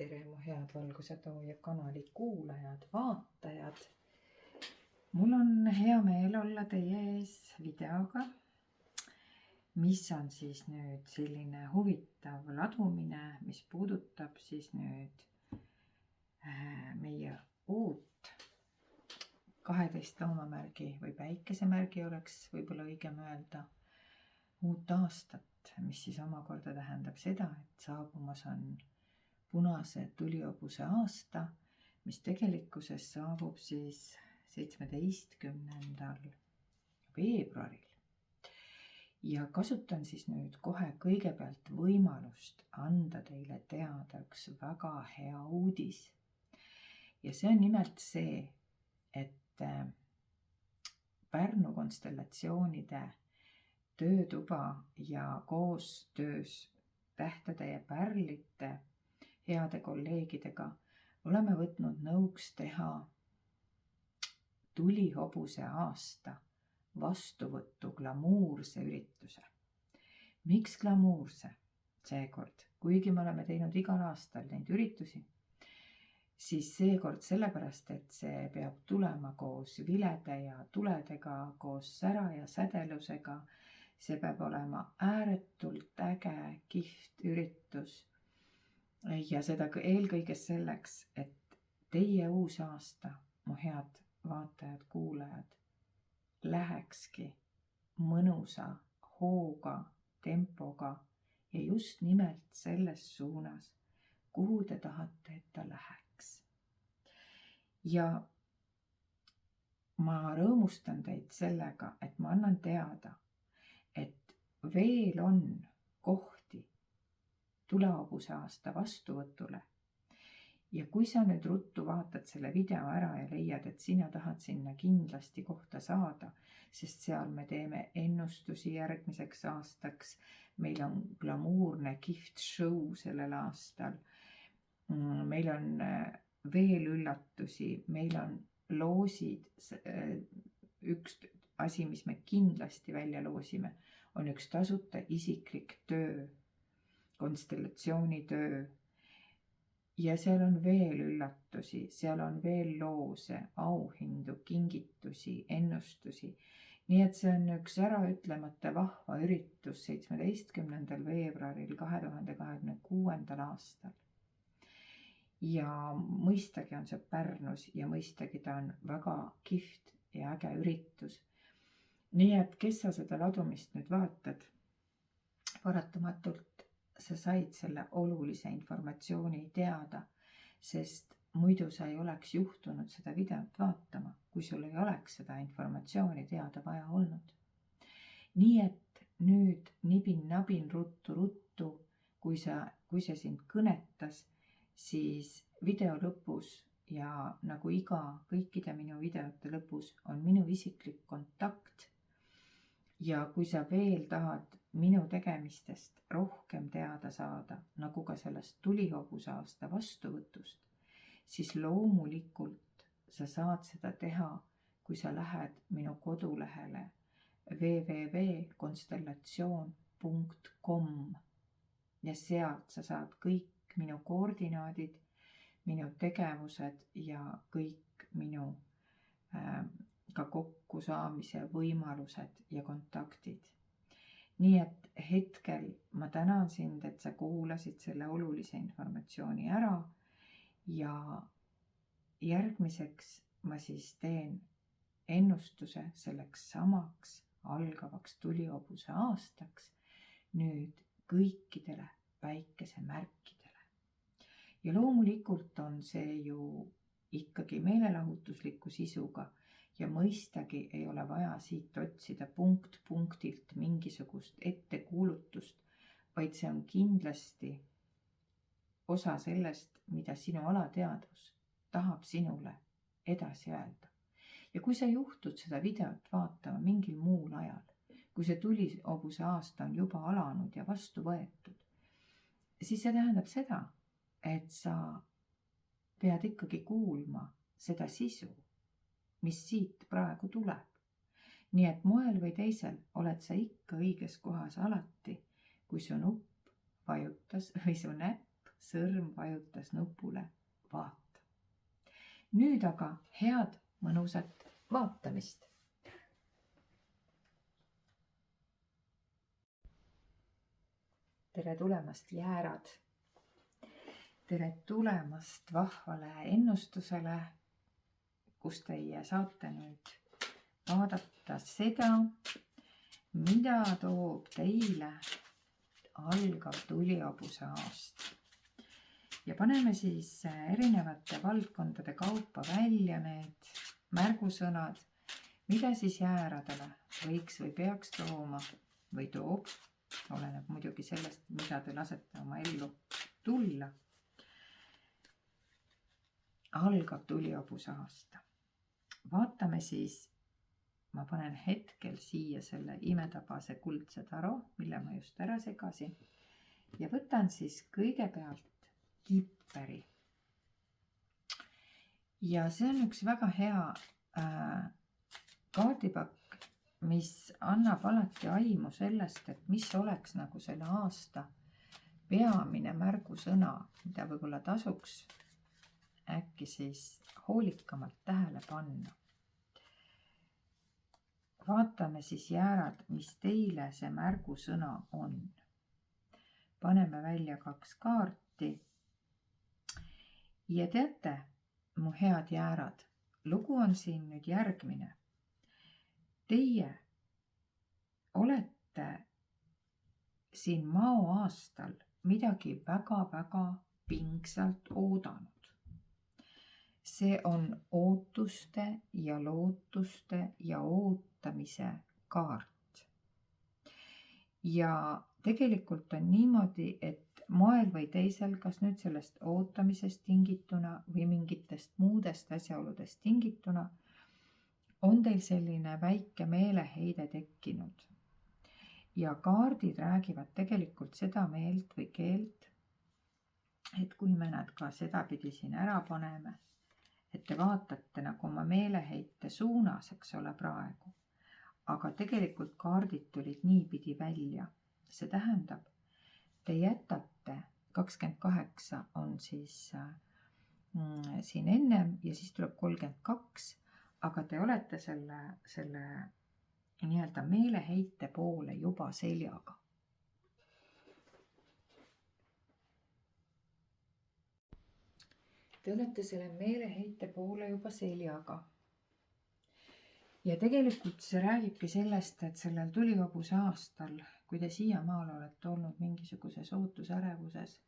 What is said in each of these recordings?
tere, mu head Valguse Tooja kanali kuulajad, vaatajad. Mul on hea meel olla teie ees videoga, mis on siis nüüd selline huvitav ladumine, mis puudutab siis nüüd meie uut 12 loomamärgi või päikesemärgi oleks võib-olla õigem öelda, uut aastat, mis siis omakorda tähendab seda, et saabumas on punase tulihobuse aasta, mis tegelikkuses saabub siis 17. veebruaril. Ja kasutan siis nüüd kohe kõigepealt võimalust anda teile teada üks väga hea uudis. Ja see on nimelt see, et Pärnu konstellatsioonide töötuba ja koostöös Tähtede ja Pärlite heade kolleegidega oleme võtnud nõuks teha tulihobuse aasta vastuvõttu glamuurse ürituse. Miks glamuurse? Seekord, kuigi me oleme teinud igal aastal neid üritusi, siis seekord sellepärast, et see peab tulema koos vilede ja tuledega, koos sära ja sädelusega. See peab olema ääretult äge, kihvt üritus. Ja seda eelkõige selleks, et teie uus aasta, mu head vaatajad, kuulajad, lähekski mõnusa hooga, tempoga ja just nimelt selles suunas, kuhu te tahate, et ta läheks. Ja ma rõõmustan teid sellega, et ma annan teada, et veel on kohti tulehobuse aasta vastuvõtule. Ja kui sa nüüd ruttu vaatad selle video ära ja leiad, et sina tahad sinna kindlasti kohta saada, sest seal me teeme ennustusi järgmiseks aastaks, meil on glamuurne kihvt show sellel aastal, meil on veel üllatusi, meil on loosid, üks asi, mis me kindlasti välja loosime, on üks tasuta isiklik töö, konstellatsioonitöö. Ja seal on veel üllatusi, seal on veel loose, auhindu, kingitusi, ennustusi. Nii et see on üks äraütlemata vahva üritus 17. veebruaril 2026. aastal. Ja mõistagi on see Pärnus ja mõistagi ta on väga kihvt ja äge üritus. Nii et kes sa seda ladumist nüüd vaatad, paratamatult sa said selle olulise informatsiooni teada, sest muidu sa ei oleks juhtunud seda videot vaatama, kui sul ei oleks seda informatsiooni teada vaja olnud. Nii et nüüd nibin-nabin ruttu, kui see sind kõnetas, siis video lõpus ja nagu kõikide minu videote lõpus on minu isiklik kontakt. Ja kui sa veel tahad minu tegemistest rohkem teada saada, nagu ka sellest tulihobuse aasta vastuvõtust, siis loomulikult sa saad seda teha, kui sa lähed minu kodulehele www.konstellatsioon.com ja sealt sa saad kõik minu koordinaadid, minu tegevused ja kõik minu ka kokkusaamise võimalused ja kontaktid. Nii et hetkel ma tänan sind, et sa kuulasid selle olulise informatsiooni ära ja järgmiseks ma siis teen ennustuse selleks samaks algavaks tulihobuse aastaks nüüd kõikidele päikesemärkidele. Ja loomulikult on see ju ikkagi meelelahutusliku sisuga ja mõistagi ei ole vaja siit otsida punkt punktilt mingisugust ettekuulutust, vaid see on kindlasti osa sellest, mida sinu alateadvus tahab sinule edasi öelda. Ja kui sa juhtud seda videot vaatama mingil muul ajal, kui see tulihobuse aasta on juba alanud ja vastu võetud, siis see tähendab seda, et sa pead ikkagi kuulma seda sisu, mis siit praegu tuleb. Nii et moel või teisel oled sa ikka õiges kohas alati, kui su nupp vajutas või su näpp sõrm vajutas nupule vaata. Nüüd aga head mõnusat vaatamist. Tere tulemast, jäärad! Tere tulemast vahvale ennustusele, kus teie saate nüüd vaadata seda, mida toob teile algav tulihobuse aasta. Ja paneme siis erinevate valdkondade kaupa välja need märgusõnad, mida siis jääradele võiks või peaks tooma või toob. Oleneb muidugi sellest, mida te lasete oma ellu tulla. Algav tulihobuse aasta. Vaatame siis, ma panen hetkel siia selle imetabase kuldse taro, mille ma just ära segasin. Ja võtan siis kõigepealt kipperi. Ja see on üks väga hea kaardipakk, mis annab alati aimu sellest, et mis oleks nagu selle aasta peamine märgusõna, mida võib-olla tasuks äkki siis hoolikamalt tähele panna. Vaatame siis, jäärad, mis teile see märgusõna on. Paneme välja 2 kaarti. Ja teate, mu head jäärad, lugu on siin nüüd järgmine. Teie olete siin Mao aastal midagi väga-väga pingsalt oodanud. See on ootuste ja lootuste ja ootamise kaart. Ja tegelikult on niimoodi, et moel või teisel, kas nüüd sellest ootamisest tingituna või mingitest muudest asjaoludest tingituna, on teil selline väike meeleheide tekkinud. Ja kaardid räägivad tegelikult seda meelt või keelt, et kui me nad ka sedapidi siin ära paneme, et te vaatate nagu oma meeleheite suunas, eks ole, praegu. Aga tegelikult kaardid tulid niipidi välja. See tähendab, te jätate, 28 on siis siin ennem ja siis tuleb 32, aga te olete selle nii-öelda meeleheite poole juba seljaga. Te olete selle meeleheite poole juba seljaga. Ja tegelikult see räägibki sellest, et sellel tulihobuse aastal, kui te siiamaal olete olnud mingisuguses ootusärevuses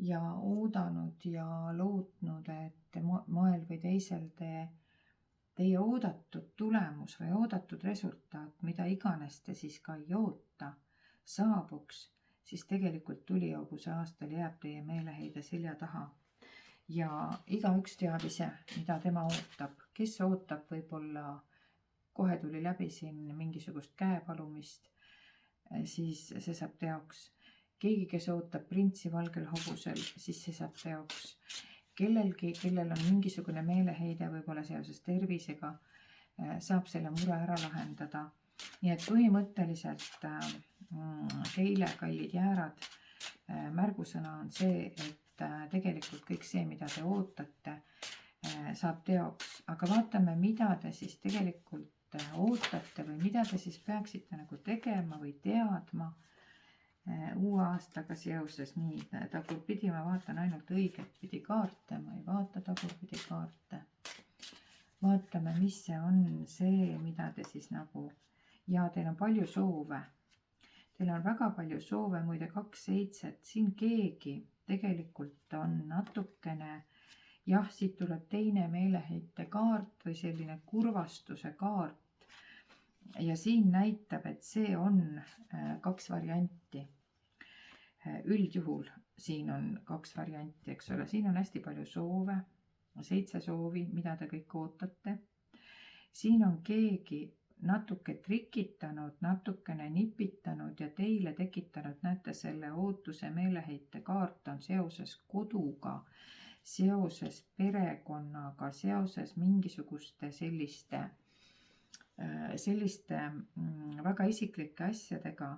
ja oodanud ja lootnud, et moel või teisel teie oodatud tulemus või oodatud resultaat, mida iganes te siis ka ei oota, saabuks, siis tegelikult tulihobuse aastal jääb teie meeleheide selja taha. Ja igaüks teab ise, mida tema ootab. Kes ootab võib-olla, kohe tuli läbi siin mingisugust käepalumist, siis see saab teoks. Keegi, kes ootab printsi valgel hobusel, siis see saab teoks. Kellelgi, kellel on mingisugune meeleheide võib-olla seoses tervisega, saab selle mure ära lahendada. Nii et põhimõtteliselt teile, kallid jäärad, märgusõna on see, et tegelikult kõik see, mida te ootate, saab teoks. Aga vaatame, mida te siis tegelikult ootate või mida te siis peaksite nagu tegema või teadma uue aastaga seoses. Nii, tagurpidi ma vaatan ainult õiget pidi kaarte, ma ei vaata tagurpidi kaarte. Vaatame, mis see on see, mida te siis nagu, ja teil on palju soove. Teil on väga palju soove, muide 2-7, siin keegi tegelikult on natukene, jah, siit tuleb teine meeleheite kaart või selline kurvastuse kaart. Ja siin näitab, et see on 2 varianti. Üldjuhul siin on 2 varianti, eks ole. Siin on hästi palju soove, 7 soovi, mida te kõik ootate. Siin on keegi natuke trikitanud, natukene nipitanud ja teile tekitanud, näete, selle ootuse meeleheite kaart on seoses koduga, seoses perekonnaga, seoses mingisuguste selliste väga isiklike asjadega.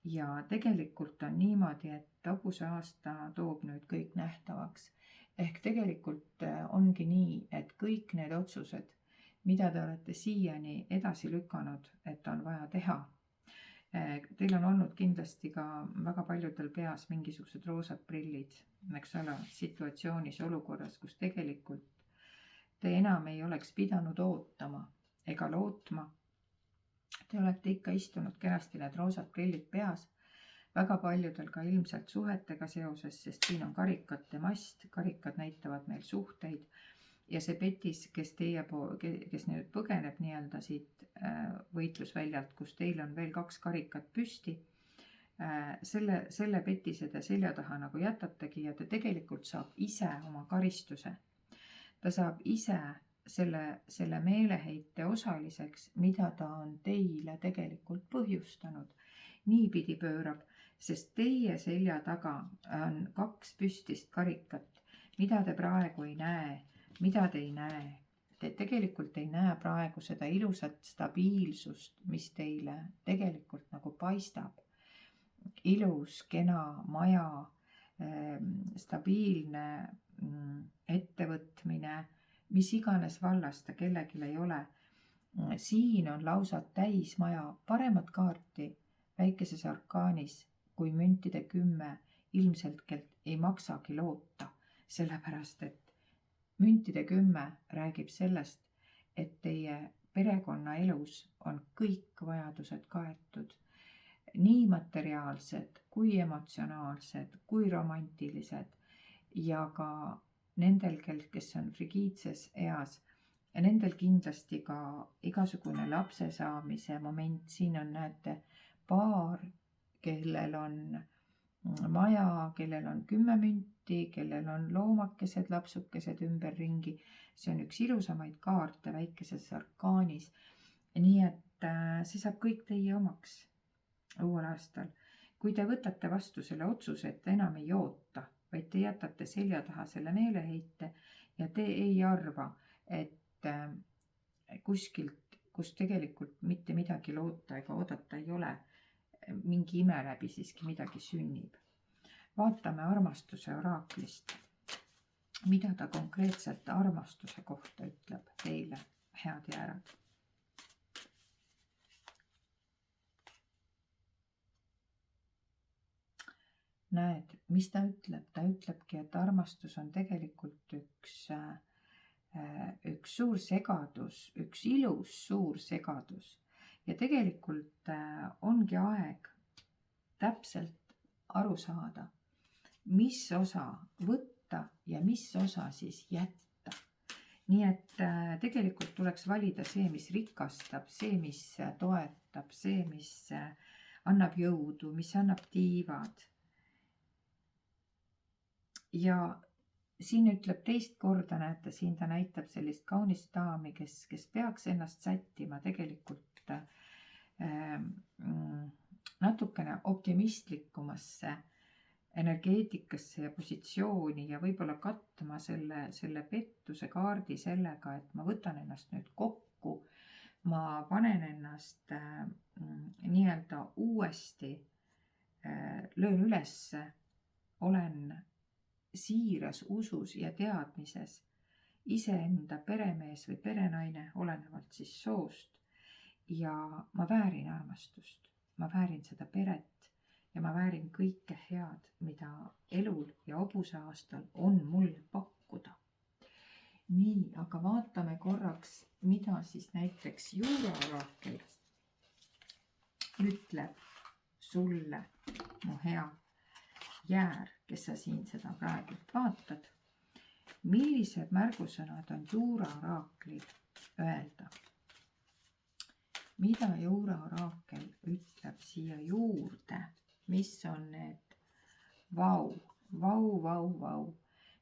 Ja tegelikult on niimoodi, et hobuseaasta toob nüüd kõik nähtavaks. Ehk tegelikult ongi nii, et kõik need otsused, mida te olete siiani edasi lükanud, et on vaja teha. Teil on olnud kindlasti ka väga paljudel peas mingisugused roosad prillid, eks ole, situatsioonis, olukorras, kus tegelikult te enam ei oleks pidanud ootama ega lootma. Te olete ikka istunud kenasti need roosad prillid peas, väga paljudel ka ilmselt suhetega seoses, sest siin on karikate mast, karikad näitavad meil suhteid ja see petis, kes nüüd põgeneb nii-öelda siit võitlusväljalt, kus teil on veel 2 karikat püsti, selle petise te selja taha nagu jätategi ja ta tegelikult saab ise oma karistuse. Ta saab ise selle meeleheite osaliseks, mida ta on teile tegelikult põhjustanud. Niipidi pöörab, sest teie selja taga on 2 püstist karikat, mida te praegu ei näe, mida te ei näe. Te tegelikult ei näe praegu seda ilusat stabiilsust, mis teile tegelikult nagu paistab. Ilus, kena maja, stabiilne ettevõtmine, mis iganes vallas ta kellelgi ei ole. Siin on lausa täismaja, paremat kaarti väikeses arkaanis kui müntide 10 ilmselgelt ei maksagi loota, sellepärast et müntide 10 räägib sellest, et teie perekonnaelus on kõik vajadused kaetud. Nii materiaalsed, kui emotsionaalsed, kui romantilised ja ka nendel, kes on frigiidses eas, nendel kindlasti ka igasugune lapse saamise moment. Siin on, näete, paar, kellel on maja, kellel on 10 münti, kellel on loomakesed, lapsukesed ümberringi. See on üks ilusamaid kaarte väikeses arkaanis. Nii et see saab kõik teie omaks uuel aastal. Kui te võtate vastu selle otsuse, et te enam ei oota, vaid te jätate selja taha selle meeleheite ja te ei arva, et kuskilt, kus tegelikult mitte midagi loota ega oodata ei ole, mingi ime läbi siiski midagi sünnib. Vaatame armastuse oraaklist. Mida ta konkreetselt armastuse kohta ütleb teile, head jäärad? Näed, mis ta ütleb? Ta ütlebki, et armastus on tegelikult üks suur segadus, üks ilus suur segadus. Ja tegelikult ongi aeg täpselt aru saada, mis osa võtta ja mis osa siis jätta. Nii et tegelikult tuleks valida see, mis rikastab, see, mis toetab, see, mis annab jõudu, mis annab tiivad. Ja siin ütleb teist korda, näete, siin ta näitab sellist kaunist daami, kes peaks ennast sättima tegelikult natukene optimistlikumasse energeetikasse ja positsiooni ja võib-olla katma selle pettuse kaardi sellega, et ma võtan ennast nüüd kokku, ma panen ennast nii-öelda uuesti, löön ülesse, olen siiras usus ja teadmises iseenda peremees või perenaine, olenevalt siis soost, ja ma väärin armastust, ma väärin seda peret ja ma väärin kõike head, mida elul ja hobuseaastal on mul pakkuda. Nii, aga vaatame korraks, mida siis näiteks Juura oraakel ütleb sulle, mu hea jäär, kes sa siin seda praegult vaatad. Millised märgusõnad on Juura oraaklil öelda? Mida Juura oraakel ütleb siia juurde? Mis on need? Vau.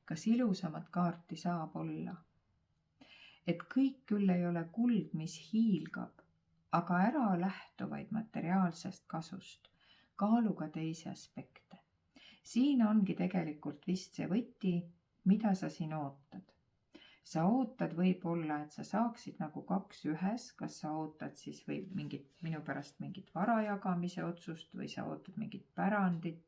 Kas ilusamat kaarti saab olla? Et kõik küll ei ole kuld, mis hiilgab, aga ära lähtuvaid materiaalsest kasust, kaaluga teisi aspekte. Siin ongi tegelikult vist see võti, mida sa siin ootad. sa ootad võib-olla, et sa saaksid nagu 2 ühes, kas sa ootad siis või minu pärast mingit vara jagamise otsust või sa ootad mingit pärandit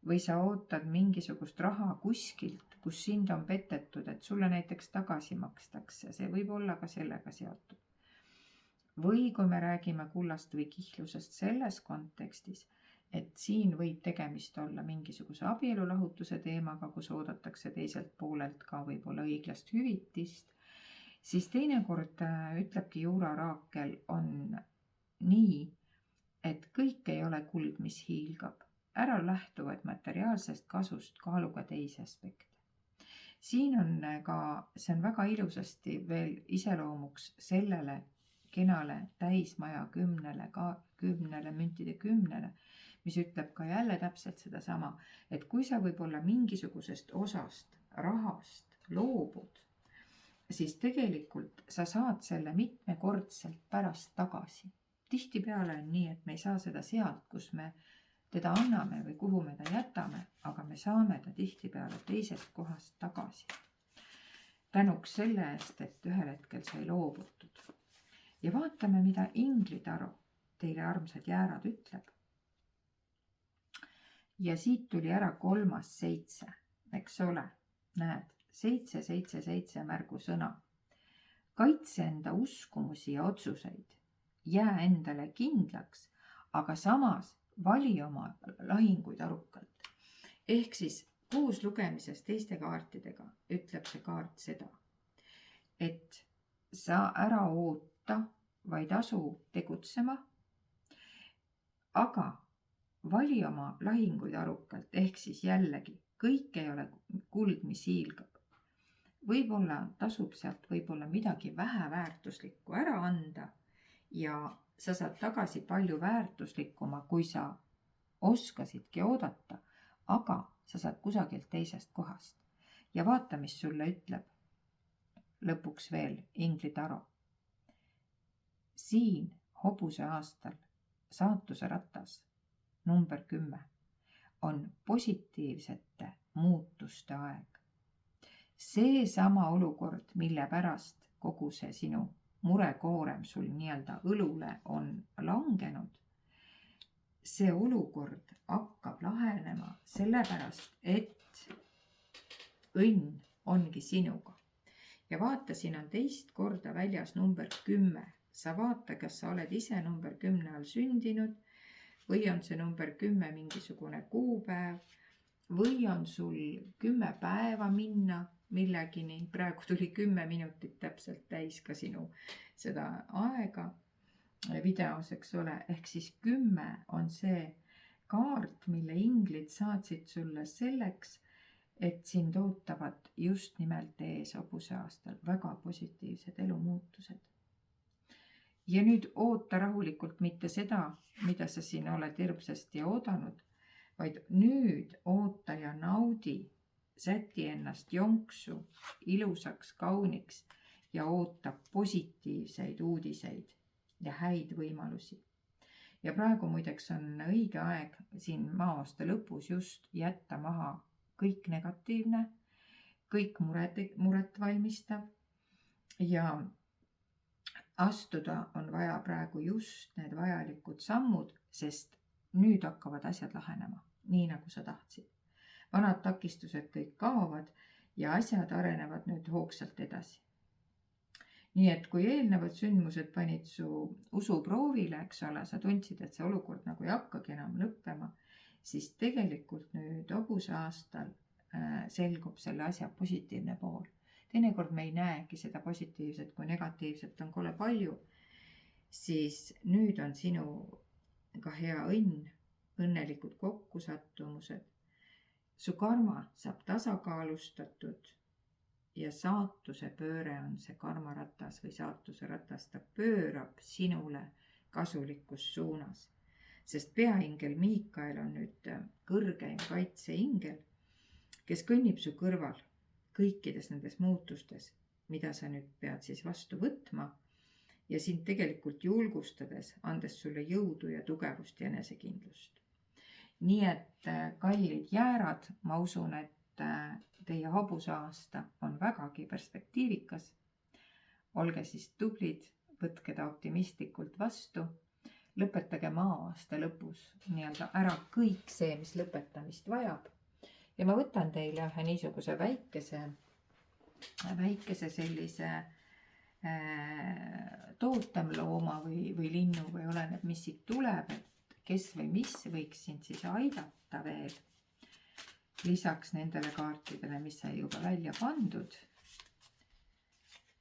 või sa ootad mingisugust raha kuskilt, kus sind on petetud, et sulle näiteks tagasi makstakse, see võib olla ka sellega seotud. Või kui me räägime kullast või kihlusest selles kontekstis, et siin võib tegemist olla mingisuguse abielulahutuse teemaga, kus oodatakse teiselt poolelt ka võib-olla õiglast hüvitist, siis teinekord ütlebki Juura Raakel on nii, et kõik ei ole kuld, mis hiilgab. Ära lähtuvad materiaalsest kasust kaaluga teisi aspekte. Siin on see on väga ilusasti veel iseloomuks sellele kenale täismaja 10 müntide 10, mis ütleb ka jälle täpselt sedasama, et kui sa võib-olla mingisugusest osast rahast loobud, siis tegelikult sa saad selle mitmekordselt pärast tagasi. Tihtipeale on nii, et me ei saa seda sealt, kus me teda anname või kuhu me ta jätame, aga me saame ta tihtipeale teisest kohast tagasi. Tänuks selle eest, et ühel hetkel sai loobutud. Ja vaatame, mida Inglitaro, teile armsad jäärad, ütleb. Ja siit tuli ära 3.7, eks ole, näed, 7 märgusõna. Kaitse enda uskumusi ja otsuseid, jää endale kindlaks, aga samas vali oma lahinguid arukalt. Ehk siis 6 lugemises teiste kaartidega ütleb see kaart seda, et sa ära oota, vaid asu tegutsema, aga vali oma lahinguid arukalt, ehk siis jällegi, kõik ei ole kuld, mis hiilgab. Võib-olla tasub sealt võib-olla midagi väheväärtuslikku ära anda ja sa saad tagasi palju väärtuslikkuma, kui sa oskasidki oodata, aga sa saad kusagilt teisest kohast. Ja vaata, mis sulle ütleb lõpuks veel Inglitaro. Siin hobuse aastal saatuse ratas number 10 on positiivsete muutuste aeg. See sama olukord, mille pärast kogu see sinu murekoorem sul nii-öelda õlule on langenud, see olukord hakkab lahenema sellepärast, et õnn ongi sinuga. Ja vaata, siin on teist korda väljas number 10. Sa vaata, kas sa oled ise number 10 all sündinud või on see number 10 mingisugune kuupäev või on sul 10 päeva minna millegini, praegu tuli 10 minutit täpselt täis ka sinu seda aega videos, eks ole, ehk siis 10 on see kaart, mille inglid saatsid sulle selleks, et sind ootavad just nimelt ees hobuse aastal väga positiivsed elumuutused. Ja nüüd oota rahulikult mitte seda, mida sa siin oled hirmsasti oodanud, vaid nüüd oota ja naudi, säti ennast jonksu, ilusaks, kauniks ja oota positiivseid uudiseid ja häid võimalusi. Ja praegu muideks on õige aeg siin maa-aasta lõpus just jätta maha kõik negatiivne, kõik muret valmistav ja astuda on vaja praegu just need vajalikud sammud, sest nüüd hakkavad asjad lahenema, nii nagu sa tahtsid. Vanad takistused kõik kaovad ja asjad arenevad nüüd hoogsalt edasi. Nii et kui eelnevad sündmused panid su usuproovile, eks ole, sa tundsid, et see olukord nagu ei hakkagi enam lõppema, siis tegelikult nüüd hobuse aastal selgub selle asja positiivne pool. Teinekord me ei näegi seda positiivset, kui negatiivset on kole palju, siis nüüd on sinuga hea õnn, õnnelikud kokkusattumused. Su karma saab tasakaalustatud ja saatuse pööre on see karmaratas või saatuse ratas, ta pöörab sinule kasulikus suunas. Sest peaingel Miikael on nüüd kõrgeim kaitseingel, kes kõnnib su kõrval kõikides nendes muutustes, mida sa nüüd pead siis vastu võtma ja sind tegelikult julgustades, andes sulle jõudu ja tugevust ja enesekindlust. Nii et kallid jäärad, ma usun, et teie hobuseaasta on vägagi perspektiivikas. Olge siis tublid, võtke ta optimistlikult vastu, lõpetage maa-aasta lõpus nii-öelda ära kõik see, mis lõpetamist vajab. Ja ma võtan teile ühe niisuguse väikese sellise tootemlooma või linnu või oleneb, mis siit tuleb, et kes või mis võiks sind siis aidata veel. Lisaks nendele kaartidele, mis sai juba välja pandud.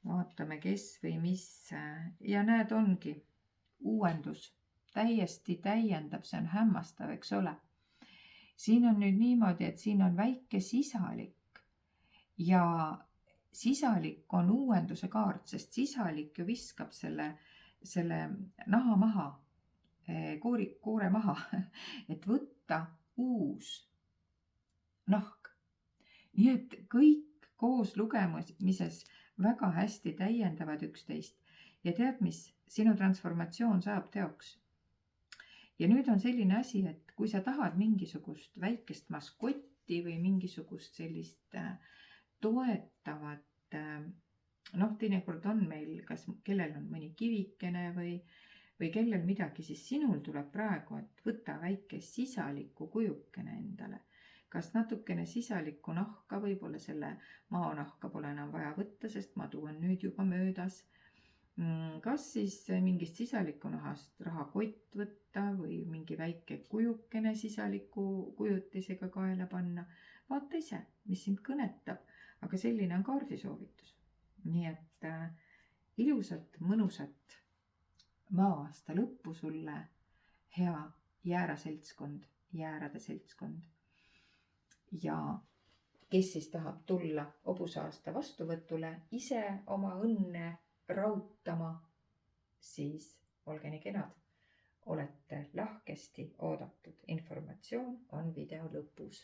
Vaatame, kes või mis. Ja näed, ongi uuendus. Täiesti täiendab, see on hämmastav, eks ole. Siin on nüüd niimoodi, et siin on väike sisalik. Ja sisalik on uuenduse kaart, sest sisalik ju viskab selle naha maha, koore maha, et võtta uus nahk. Nii et kõik koos lugemises väga hästi täiendavad üksteist. Ja tead mis, sinu transformatsioon saab teoks. Ja nüüd on selline asi, et kui sa tahad mingisugust väikest maskotti või mingisugust sellist toetavat, teinekord on meil, kas kellel on mõni kivikene või kellel midagi, siis sinul tuleb praegu, et võta väike sisaliku kujukene endale. Kas natukene sisalikku nahka, võib-olla selle maanahka pole enam vaja võtta, sest madu on nüüd juba möödas. Kas siis mingist sisaliku nahast rahakott võtta või mingi väike kujukene sisaliku kujutisega kaela panna. Vaata ise, mis sind kõnetab, aga selline on kaardisoovitus. Nii et ilusat, mõnusat maa-aasta lõppu sulle, hea jäärade seltskond. Ja kes siis tahab tulla hobuseaasta vastuvõtule ise oma õnne rautama, siis olge nii kenad. Olete lahkesti oodatud. Informatsioon on video lõpus.